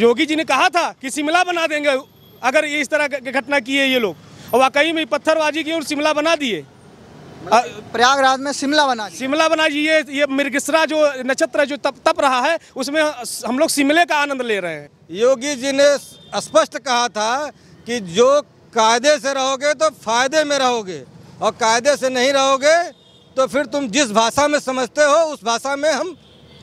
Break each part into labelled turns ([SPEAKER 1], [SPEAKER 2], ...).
[SPEAKER 1] योगी जी ने कहा था कि शिमला बना देंगे अगर इस तरह की घटना की है ये लोग, और वाकई में पत्थरबाजी की और शिमला बना दिए।
[SPEAKER 2] प्रयागराज में शिमला बना
[SPEAKER 1] ये मृगशिरा जो नक्षत्र जो तप रहा है उसमें हम लोग शिमले का आनंद ले रहे हैं।
[SPEAKER 3] योगी जी ने स्पष्ट कहा था कि जो कायदे से रहोगे तो फायदे में रहोगे, और कायदे से नहीं रहोगे तो फिर तुम जिस भाषा में समझते हो उस भाषा में हम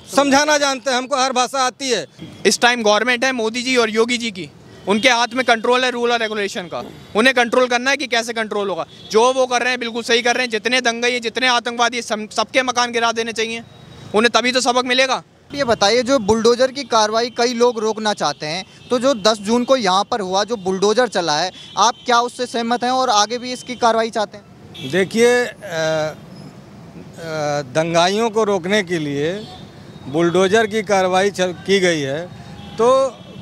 [SPEAKER 3] समझाना जानते हैं, हमको हर भाषा आती है।
[SPEAKER 4] इस टाइम गवर्नमेंट है मोदी जी और योगी जी की, उनके हाथ में कंट्रोल है रूल और रेगुलेशन का। उन्हें कंट्रोल करना है कि कैसे कंट्रोल होगा। जो वो कर रहे हैं बिल्कुल सही कर रहे हैं। जितने दंगे जितने आतंकवादी सबके मकान गिरा देने चाहिए उन्हें, तभी तो सबक मिलेगा।
[SPEAKER 2] ये बताइए, जो बुलडोजर की कार्रवाई कई लोग रोकना चाहते हैं, तो जो 10 जून को यहाँ पर हुआ जो बुलडोजर चला है, आप क्या उससे सहमत हैं और आगे भी इसकी कार्रवाई चाहते हैं?
[SPEAKER 3] देखिए, दंगाइयों को रोकने के लिए बुलडोजर की कार्रवाई की गई है, तो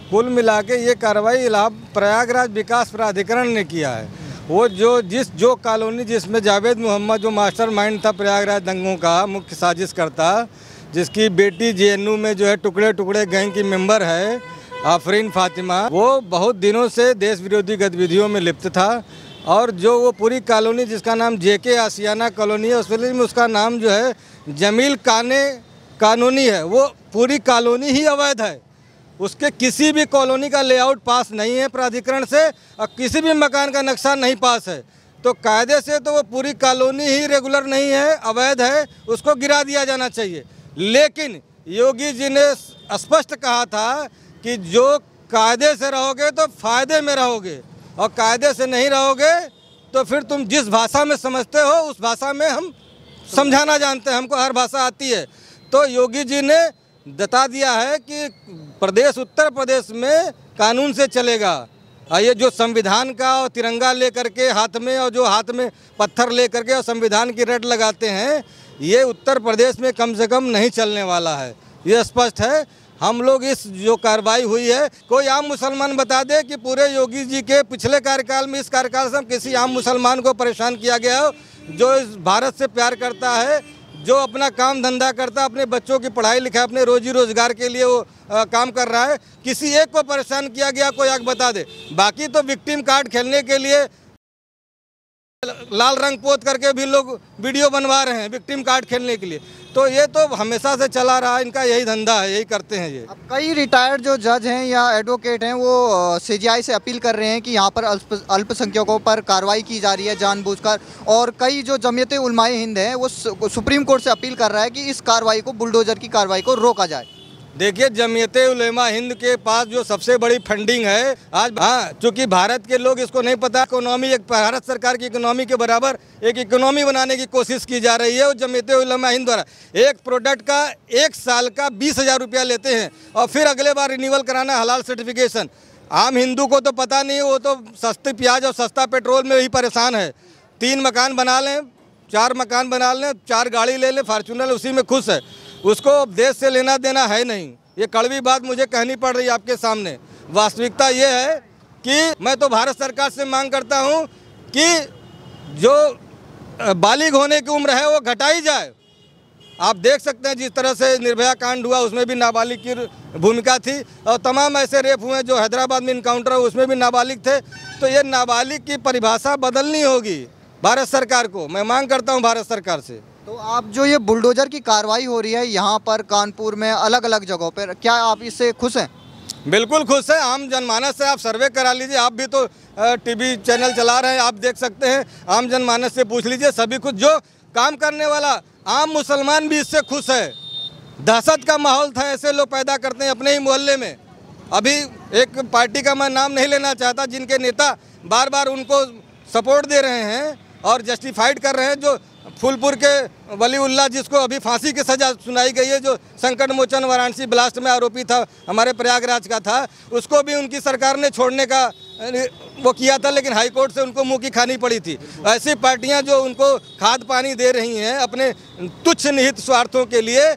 [SPEAKER 3] कुल मिला के ये कार्रवाई प्रयागराज विकास प्राधिकरण ने किया है। वो जो कॉलोनी जिसमें जावेद मोहम्मद जो मास्टरमाइंड था प्रयागराज दंगों का मुख्य साजिश करता, जिसकी बेटी जेएनयू में जो है टुकड़े टुकड़े गैंग की मेंबर है आफरीन फातिमा, वो बहुत दिनों से देश विरोधी गतिविधियों में लिप्त था। और जो वो पूरी कॉलोनी जिसका नाम जेके आसियाना कॉलोनी है, उसमें उसका नाम जो है जमील कानूनी है, वो पूरी कॉलोनी ही अवैध है। उसके किसी भी कॉलोनी का लेआउट पास नहीं है प्राधिकरण से, और किसी भी मकान का नक्शा नहीं पास है। तो कायदे से तो वो पूरी कॉलोनी ही रेगुलर नहीं है, अवैध है, उसको गिरा दिया जाना चाहिए। लेकिन योगी जी ने स्पष्ट कहा था कि जो कायदे से रहोगे तो फायदे में रहोगे, और कायदे से नहीं रहोगे तो फिर तुम जिस भाषा में समझते हो उस भाषा में हम समझाना जानते हैं, हमको हर भाषा आती है। तो योगी जी ने बता दिया है कि प्रदेश उत्तर प्रदेश में कानून से चलेगा। और ये जो संविधान का और तिरंगा लेकर के हाथ में, और जो हाथ में पत्थर लेकर के और संविधान की रट लगाते हैं, ये उत्तर प्रदेश में कम से कम नहीं चलने वाला है। ये स्पष्ट है। हम लोग इस जो कार्रवाई हुई है, कोई आम मुसलमान बता दे कि पूरे योगी जी के पिछले कार्यकाल में, इस कार्यकाल से किसी आम मुसलमान को परेशान किया गया हो, जो इस भारत से प्यार करता है, जो अपना काम धंधा करता है, अपने बच्चों की पढ़ाई लिखाई, अपने रोजी रोजगार के लिए वो काम कर रहा है, किसी एक को परेशान किया गया कोई आग बता दे। बाकी तो विक्टिम कार्ड खेलने के लिए लाल रंग पोत करके भी लोग वीडियो बनवा रहे हैं विक्टिम कार्ड खेलने के लिए। तो ये तो हमेशा से चला रहा है, इनका यही धंधा है, यही करते हैं ये।
[SPEAKER 2] अब कई रिटायर्ड जो जज हैं या एडवोकेट हैं वो सीजीआई से अपील कर रहे हैं कि यहाँ पर अल्पसंख्यकों पर कार्रवाई की जा रही है जानबूझकर, और कई जो जमीयत उलमाए हिंद हैं वो सुप्रीम कोर्ट से अपील कर रहा है कि इस कार्रवाई को, बुलडोजर की कार्रवाई को रोका जाए।
[SPEAKER 3] देखिए, जमीयत उलेमा हिंद के पास जो सबसे बड़ी फंडिंग है आज, चूँकि भारत के लोग इसको नहीं पता, इकोनॉमी एक भारत सरकार की इकोनॉमी के बराबर एक इकोनॉमी बनाने की कोशिश की जा रही है। और जमीयत उलेमा हिंद द्वारा एक प्रोडक्ट का 1 साल का 20,000 रुपया लेते हैं, और फिर अगले बार रिन्यूअल कराना हलाल सर्टिफिकेशन। आम हिंदू को तो पता नहीं, वो तो सस्ती प्याज और सस्ता पेट्रोल में ही परेशान है। 3 मकान बना लें, 4 मकान बना लें, 4 गाड़ी ले लें, फॉर्चूनर, उसी में खुश है। उसको देश से लेना देना है नहीं। ये कड़वी बात मुझे कहनी पड़ रही है आपके सामने। वास्तविकता ये है कि मैं तो भारत सरकार से मांग करता हूं कि जो बालिग होने की उम्र है वो घटाई जाए। आप देख सकते हैं जिस तरह से निर्भया कांड हुआ, उसमें भी नाबालिग की भूमिका थी, और तमाम ऐसे रेप हुए जो हैदराबाद में इनकाउंटर हुआ उसमें भी नाबालिग थे। तो ये नाबालिग की परिभाषा बदलनी होगी भारत सरकार को। मैं मांग करता हूँ भारत सरकार से।
[SPEAKER 2] तो आप जो ये बुलडोजर की कार्रवाई हो रही है यहाँ पर कानपुर में अलग अलग जगहों पर, क्या आप इससे खुश हैं?
[SPEAKER 3] बिल्कुल खुश है। आम जनमानस से आप सर्वे करा लीजिए, आप भी तो टीवी चैनल चला रहे हैं, आप देख सकते हैं। आम जनमानस से पूछ लीजिए, सभी कुछ जो काम करने वाला आम मुसलमान भी इससे खुश है। दहशत का माहौल था, ऐसे लोग पैदा करते हैं अपने ही मोहल्ले में। अभी एक पार्टी का मैं नाम नहीं लेना चाहता, जिनके नेता बार बार उनको सपोर्ट दे रहे हैं और जस्टिफाइड कर रहे हैं, जो फूलपुर के वलीउल्लाह जिसको अभी फांसी की सज़ा सुनाई गई है, जो संकट मोचन वाराणसी ब्लास्ट में आरोपी था, हमारे प्रयागराज का था, उसको भी उनकी सरकार ने छोड़ने का वो किया था, लेकिन हाई कोर्ट से उनको मुंह की खानी पड़ी थी। ऐसी पार्टियां जो उनको खाद पानी दे रही हैं अपने तुच्छ निहित स्वार्थों के लिए,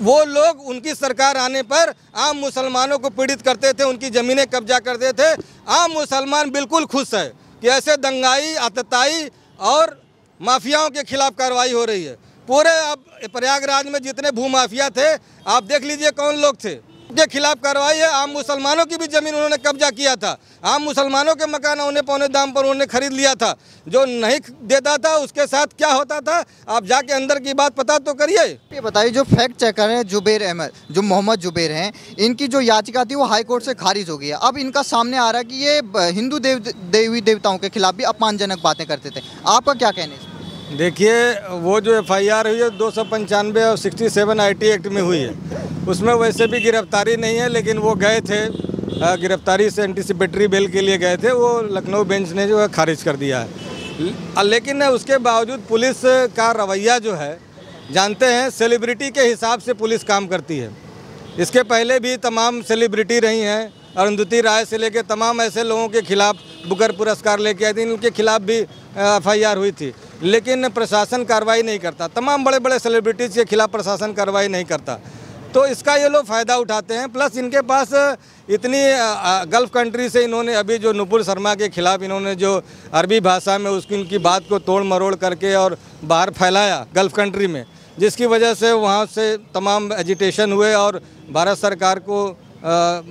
[SPEAKER 3] वो लोग उनकी सरकार आने पर आम मुसलमानों को पीड़ित करते थे, उनकी ज़मीनें कब्जा करते थे। आम मुसलमान बिल्कुल खुश है कि ऐसे दंगाई, आतताई और माफियाओं के खिलाफ कार्रवाई हो रही है। पूरे अब प्रयागराज में जितने भूमाफिया थे, आप देख लीजिए कौन लोग थे। के खिलाफ कार्रवाई है। आम मुसलमानों की भी ज़मीन उन्होंने कब्जा किया था, आम मुसलमानों के मकान औने पौने दाम पर उन्होंने खरीद लिया था। जो नहीं देता था उसके साथ क्या होता था, आप जाके अंदर की बात पता तो करिए।
[SPEAKER 2] ये बताइए, जो फैक्ट चेकर हैं जुबैर अहमद, जो मोहम्मद जुबैर हैं, इनकी जो याचिका थी वो हाई कोर्ट से खारिज हो गई है। अब इनका सामने आ रहा है कि ये हिंदू देवी देवताओं के खिलाफ भी अपमानजनक बातें करते थे। आपका क्या कहना है?
[SPEAKER 3] देखिए, वो जो FIR हुई है 295 और 67 IT एक्ट में हुई है, उसमें वैसे भी गिरफ्तारी नहीं है, लेकिन वो गए थे गिरफ्तारी से एंटीसिपेटरी बेल के लिए गए थे, वो लखनऊ बेंच ने जो है खारिज कर दिया है। लेकिन उसके बावजूद पुलिस का रवैया जो है, जानते हैं सेलिब्रिटी के हिसाब से पुलिस काम करती है। इसके पहले भी तमाम सेलिब्रिटी रही हैं, अरुंधति राय से लेकर तमाम ऐसे लोगों के खिलाफ बुकर पुरस्कार लेके आई थी, उनके खिलाफ भी FIR हुई थी, लेकिन प्रशासन कार्रवाई नहीं करता। तमाम बड़े बड़े सेलिब्रिटीज़ के खिलाफ प्रशासन कार्रवाई नहीं करता, तो इसका ये लोग फ़ायदा उठाते हैं। प्लस इनके पास इतनी गल्फ़ कंट्री से इन्होंने अभी जो नुपुर शर्मा के खिलाफ इन्होंने जो अरबी भाषा में उसकी उनकी बात को तोड़ मरोड़ करके और बाहर फैलाया गल्फ़ कंट्री में, जिसकी वजह से वहाँ से तमाम एजिटेशन हुए और भारत सरकार को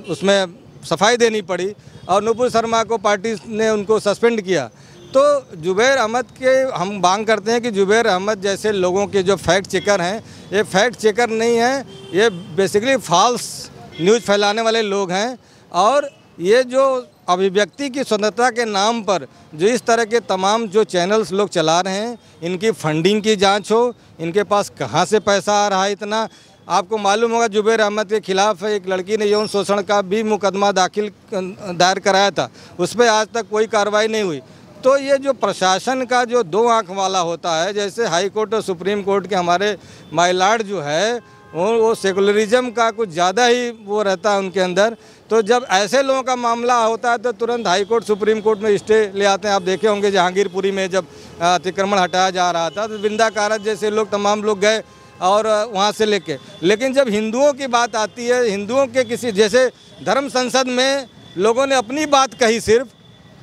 [SPEAKER 3] उसमें सफाई देनी पड़ी और नुपुर शर्मा को पार्टी ने उनको सस्पेंड किया। तो जुबैर अहमद के हम मांग करते हैं कि जुबैर अहमद जैसे लोगों के जो फैक्ट चेकर हैं, ये फैक्ट चेकर नहीं हैं, ये बेसिकली फॉल्स न्यूज़ फैलाने वाले लोग हैं। और ये जो अभिव्यक्ति की स्वतंत्रता के नाम पर जो इस तरह के तमाम जो चैनल्स लोग चला रहे हैं, इनकी फंडिंग की जांच हो, इनके पास कहाँ से पैसा आ रहा है इतना। आपको मालूम होगा जुबैर अहमद के खिलाफ एक लड़की ने यौन शोषण का भी मुकदमा दायर कराया था, उस पर आज तक कोई कार्रवाई नहीं हुई। तो ये जो प्रशासन का जो दो आँख वाला होता है, जैसे हाई कोर्ट और सुप्रीम कोर्ट के हमारे माइलॉर्ड जो है वो सेकुलरिज्म का कुछ ज़्यादा ही वो रहता है उनके अंदर। तो जब ऐसे लोगों का मामला होता है तो तुरंत हाई कोर्ट सुप्रीम कोर्ट में स्टे ले आते हैं। आप देखे होंगे जहांगीरपुरी में जब अतिक्रमण हटाया जा रहा था तो बिंदा कारत जैसे लोग तमाम लोग गए और वहाँ से लेके। लेकिन जब हिंदुओं की बात आती है, हिंदुओं के किसी जैसे धर्म संसद में लोगों ने अपनी बात कही सिर्फ,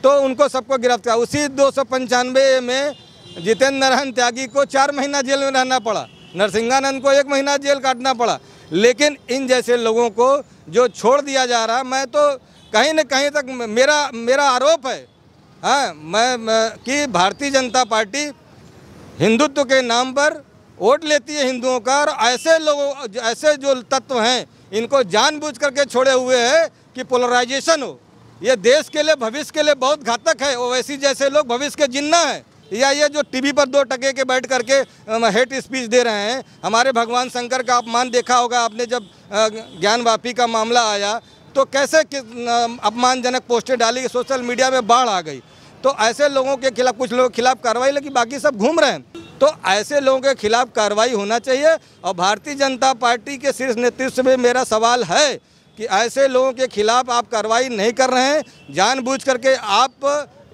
[SPEAKER 3] तो उनको सबको गिरफ्तार। उसी 295 में जितेंद्र नारायण त्यागी को 4 महीना जेल में रहना पड़ा, नरसिंहानंद को 1 महीना जेल काटना पड़ा। लेकिन इन जैसे लोगों को जो छोड़ दिया जा रहा, मैं तो कहीं न कहीं तक मेरा आरोप है कि भारतीय जनता पार्टी हिंदुत्व के नाम पर वोट लेती है हिंदुओं का, और ऐसे लोगों, ऐसे जो तत्व हैं इनको जानबूझ करके छोड़े हुए हैं कि पोलराइजेशन हो। ये देश के लिए, भविष्य के लिए बहुत घातक है। ओवैसी जैसे लोग भविष्य के जिन्ना है, या ये जो टीवी पर 2 टके के बैठ करके हेट स्पीच दे रहे हैं। हमारे भगवान शंकर का अपमान देखा होगा आपने, जब ज्ञान वापी का मामला आया तो कैसे अपमानजनक पोस्टें डाली, सोशल मीडिया में बाढ़ आ गई। तो ऐसे लोगों के खिलाफ, कुछ लोगों के खिलाफ कार्रवाई, लेकिन बाकी सब घूम रहे हैं। तो ऐसे लोगों के खिलाफ कार्रवाई होना चाहिए। और भारतीय जनता पार्टी के शीर्ष नेतृत्व में मेरा सवाल है कि ऐसे लोगों के खिलाफ आप कार्रवाई नहीं कर रहे हैं, जानबूझ करके आप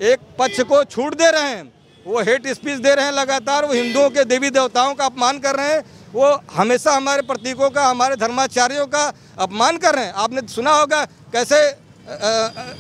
[SPEAKER 3] एक पक्ष को छूट दे रहे हैं, वो हेट स्पीच दे रहे हैं लगातार, वो हिंदुओं के देवी देवताओं का अपमान कर रहे हैं, वो हमेशा हमारे प्रतीकों का, हमारे धर्माचार्यों का अपमान कर रहे हैं। आपने सुना होगा कैसे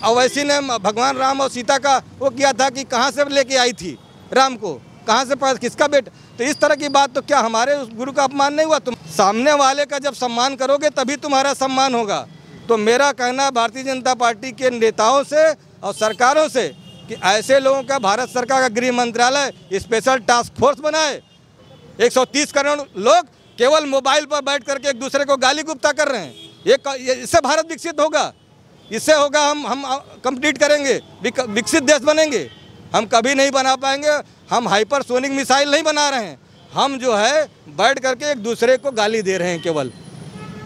[SPEAKER 3] ओवैसी ने भगवान राम और सीता का वो किया था कि कहाँ से लेके आई थी राम को, कहाँ से पास, किसका बेटा। तो इस तरह की बात, तो क्या हमारे उस गुरु का अपमान नहीं हुआ? तुम सामने वाले का जब सम्मान करोगे तभी तुम्हारा सम्मान होगा। तो मेरा कहना भारतीय जनता पार्टी के नेताओं से और सरकारों से कि ऐसे लोगों का भारत सरकार का गृह मंत्रालय स्पेशल टास्क फोर्स बनाए। 130 करोड़ लोग केवल मोबाइल पर बैठ करके एक दूसरे को गाली गुप्ता कर रहे हैं। ये इससे भारत विकसित होगा, इससे होगा हम कंप्लीट करेंगे, विकसित देश बनेंगे। हम कभी नहीं बना पाएंगे। हम हाइपरसोनिक मिसाइल नहीं बना रहे हैं, हम जो है बैठ करके एक दूसरे को गाली दे रहे हैं केवल।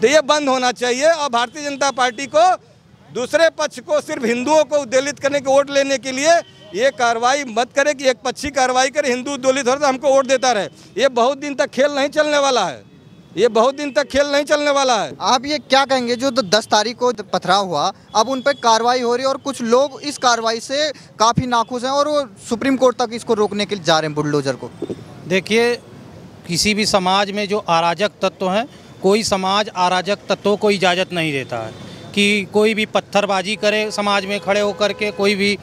[SPEAKER 3] तो ये बंद होना चाहिए। और भारतीय जनता पार्टी को दूसरे पक्ष को सिर्फ हिंदुओं को उद्वेलित करने के, वोट लेने के लिए ये कार्रवाई मत करे कि एक पक्षी कार्रवाई करे, हिंदू उद्वेलित हो तो हमको वोट देता रहे। ये बहुत दिन तक खेल नहीं चलने वाला है, ये बहुत दिन तक खेल नहीं चलने वाला है।
[SPEAKER 2] आप ये क्या कहेंगे, जो 10 तारीख को पथराव हुआ, अब उन पर कार्रवाई हो रही है और कुछ लोग इस कार्रवाई से काफ़ी नाखुश हैं और वो सुप्रीम कोर्ट तक इसको रोकने के लिए जा रहे हैं, बुलडोजर को?
[SPEAKER 5] देखिए, किसी भी समाज में जो अराजक तत्व हैं, कोई समाज अराजक तत्वों को इजाज़त नहीं देता है कि कोई भी पत्थरबाजी करे समाज में खड़े होकर के, कोई भी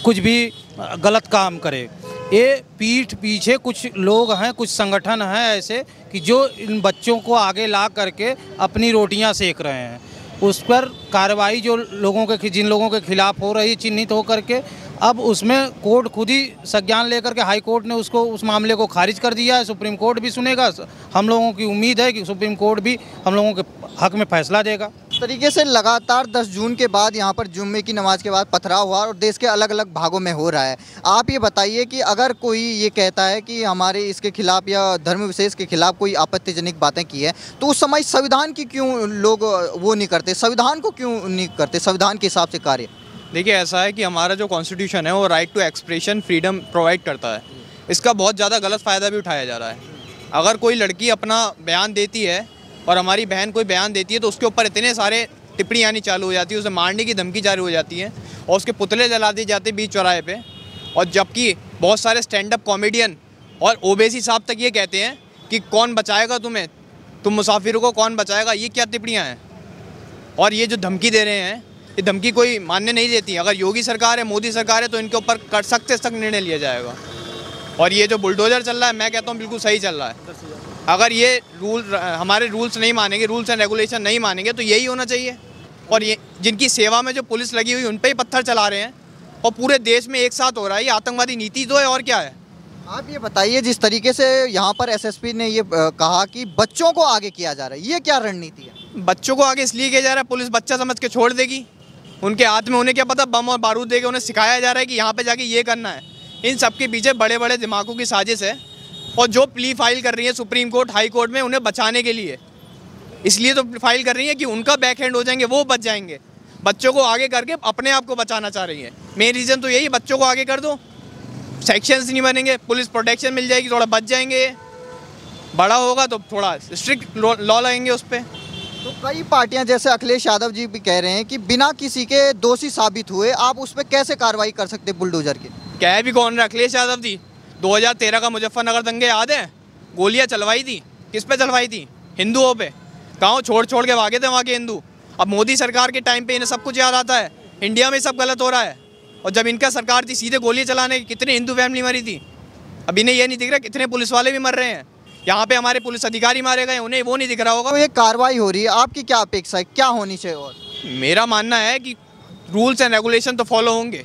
[SPEAKER 5] कुछ भी गलत काम करे। ये पीठ पीछे कुछ लोग हैं, कुछ संगठन हैं ऐसे कि जो इन बच्चों को आगे ला करके अपनी रोटियां सेक रहे हैं। उस पर कार्रवाई जो जिन लोगों के खिलाफ हो रही है चिन्हित होकर के, अब उसमें कोर्ट खुद ही संज्ञान लेकर के हाई कोर्ट ने उस मामले को खारिज कर दिया है। सुप्रीम कोर्ट भी सुनेगा। हम लोगों की उम्मीद है कि सुप्रीम कोर्ट भी हम लोगों के हक में फैसला देगा।
[SPEAKER 2] इस तरीके से लगातार 10 जून के बाद यहाँ पर जुम्मे की नमाज के बाद पथराव हुआ और देश के अलग अलग भागों में हो रहा है। आप ये बताइए कि अगर कोई ये कहता है कि हमारे इसके खिलाफ या धर्म विशेष के खिलाफ कोई आपत्तिजनक बातें की है, तो उस समय संविधान की क्यों लोग वो नहीं करते, संविधान को क्यों नहीं करते, संविधान के हिसाब से कार्य?
[SPEAKER 4] देखिए, ऐसा है कि हमारा जो कॉन्स्टिट्यूशन है वो right to expression freedom provide करता है। इसका बहुत ज़्यादा गलत फ़ायदा भी उठाया जा रहा है। अगर कोई लड़की अपना बयान देती है और हमारी बहन कोई बयान देती है तो उसके ऊपर इतने सारे टिप्पणी आनी चालू हो जाती है, उसे मारने की धमकी जारी हो जाती है और उसके पुतले जला दिए जाते बीच चौराहे पे। और जबकि बहुत सारे स्टैंड अप कॉमेडियन और ओबीसी साहब तक ये कहते हैं कि कौन बचाएगा तुम्हें, तुम मुसाफिरों को कौन बचाएगा। ये क्या टिप्पणियाँ हैं? और ये जो धमकी दे रहे हैं, ये धमकी कोई मानने नहीं देती। अगर योगी सरकार है, मोदी सरकार है, तो इनके ऊपर सख्त से सख्त निर्णय लिया जाएगा। और ये जो बुलडोजर चल रहा है, मैं कहता हूँ बिल्कुल सही चल रहा है। अगर ये हमारे रूल्स नहीं मानेंगे, रूल्स एंड रेगुलेशन नहीं मानेंगे, तो यही होना चाहिए। और ये जिनकी सेवा में जो पुलिस लगी हुई, उन पर ही पत्थर चला रहे हैं और पूरे देश में एक साथ हो रहा है। ये आतंकवादी नीति तो है, और क्या है?
[SPEAKER 2] आप ये बताइए, जिस तरीके से यहाँ पर एसएसपी ने ये कहा कि बच्चों को आगे किया जा रहा है, ये क्या रणनीति है?
[SPEAKER 4] बच्चों को आगे इसलिए किया जा रहा है, पुलिस बच्चा समझ के छोड़ देगी। उनके हाथ में उन्हें क्या पता, बम और बारूद देके उन्हें सिखाया जा रहा है कि यहाँ पे जाके ये करना है। इन सब के पीछे बड़े बड़े दिमागों की साजिश है। और जो प्ली फाइल कर रही है सुप्रीम कोर्ट, हाई कोर्ट में, उन्हें बचाने के लिए इसलिए तो फाइल कर रही है कि उनका बैक हैंड हो जाएंगे, वो बच जाएंगे। बच्चों को आगे करके अपने आप को बचाना चाह रही है। मेन रीज़न तो यही, बच्चों को आगे कर दो, सेक्शंस नहीं बनेंगे, पुलिस प्रोटेक्शन मिल जाएगी, थोड़ा बच जाएंगे। बड़ा होगा तो थोड़ा स्ट्रिक्ट लॉ लगेंगे उस पर।
[SPEAKER 2] तो कई पार्टियां जैसे अखिलेश यादव जी भी कह रहे हैं कि बिना किसी के दोषी साबित हुए आप उस पर कैसे कार्रवाई कर सकते बुलडोजर की?
[SPEAKER 4] कह भी कौन रहा अखिलेश यादव जी? 2013 का मुजफ्फरनगर दंगे याद है? गोलियां चलवाई थी, किस पे चलवाई थी? हिंदुओं पे। गाँव छोड़ छोड़ के भागे थे वहाँ के हिंदू। अब मोदी सरकार के टाइम पे इन्हें सब कुछ याद आता है, इंडिया में सब गलत हो रहा है। और जब इनका सरकार थी, सीधे गोली चलाने की कितने हिंदू फैमिली मरी थी। अब इन्हें ये नहीं दिख रहा कितने पुलिस वाले भी मर रहे हैं। यहाँ पे हमारे पुलिस अधिकारी मारे गए, उन्हें वो नहीं दिख रहा होगा।
[SPEAKER 2] तो ये कार्रवाई हो रही है, आपकी क्या अपेक्षा है, क्या होनी चाहिए? और
[SPEAKER 4] मेरा मानना है कि रूल्स एंड रेगुलेशन तो फॉलो होंगे,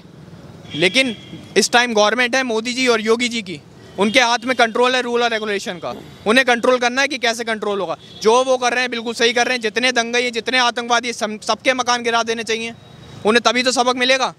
[SPEAKER 4] लेकिन इस टाइम गवर्नमेंट है मोदी जी और योगी जी की, उनके हाथ में कंट्रोल है रूल और रेगुलेशन का। उन्हें कंट्रोल करना है कि कैसे कंट्रोल होगा। जो वो कर रहे हैं बिल्कुल सही कर रहे हैं। जितने दंगई, जितने आतंकवादी, सबके मकान गिरा देने चाहिए। उन्हें तभी तो सबक मिलेगा।